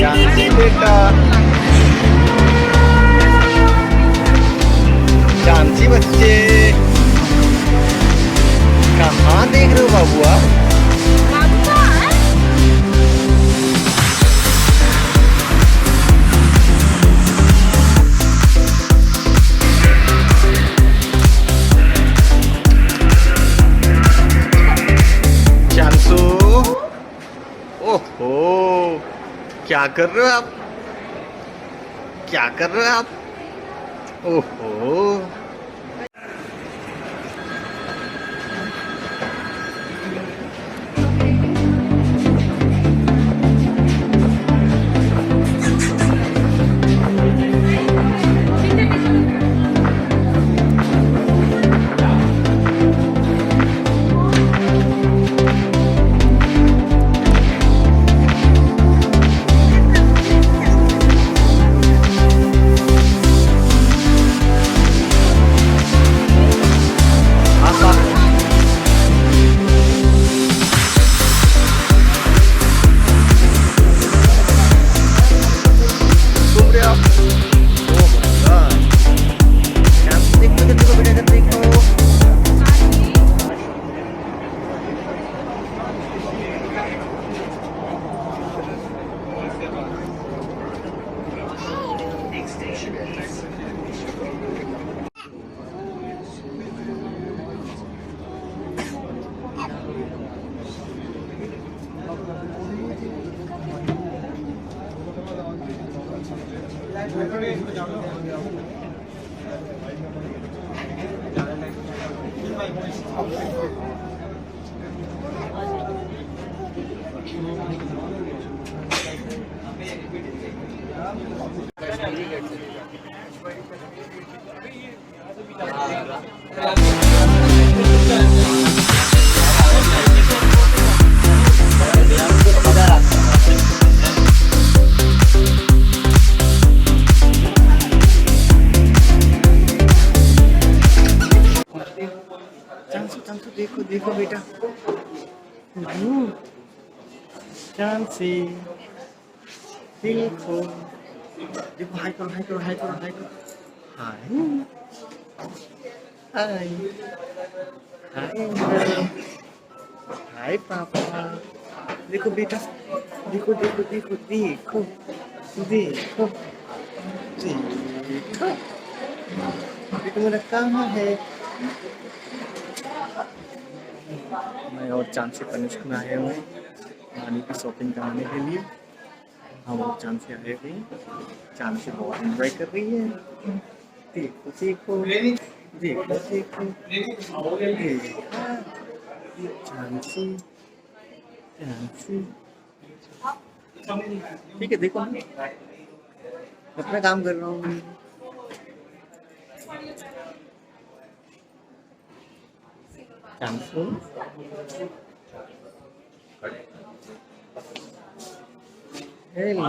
Chancy बेटा, chancy बच्चे, कहाँ देख रहे हो बाबू आप? चांसू, ओहो, क्या कर रहे हो आप? क्या कर रहे हो आप? ओहो, चांसू देखो देखो बेटा, चांसी देखो देखो, हाय करो हाय करो हाय करो हाय करो, हाय हाय हाय पापा, देखो बेटा, देखो देखो देखो देखो देखो देखो देखो मेरा कहाँ है? मैं और चांसी तनिष्क में आए हुए हैं नानी की शॉपिंग कराने के लिए। हम और चांसी आए हुए हैं, चांसी बहुत एंजॉय कर रही है। देखो देखो देखो देखो चांसी चांसी, ठीक है देखो मैं अपना काम कर रहा हूँ। चांसू हेलो,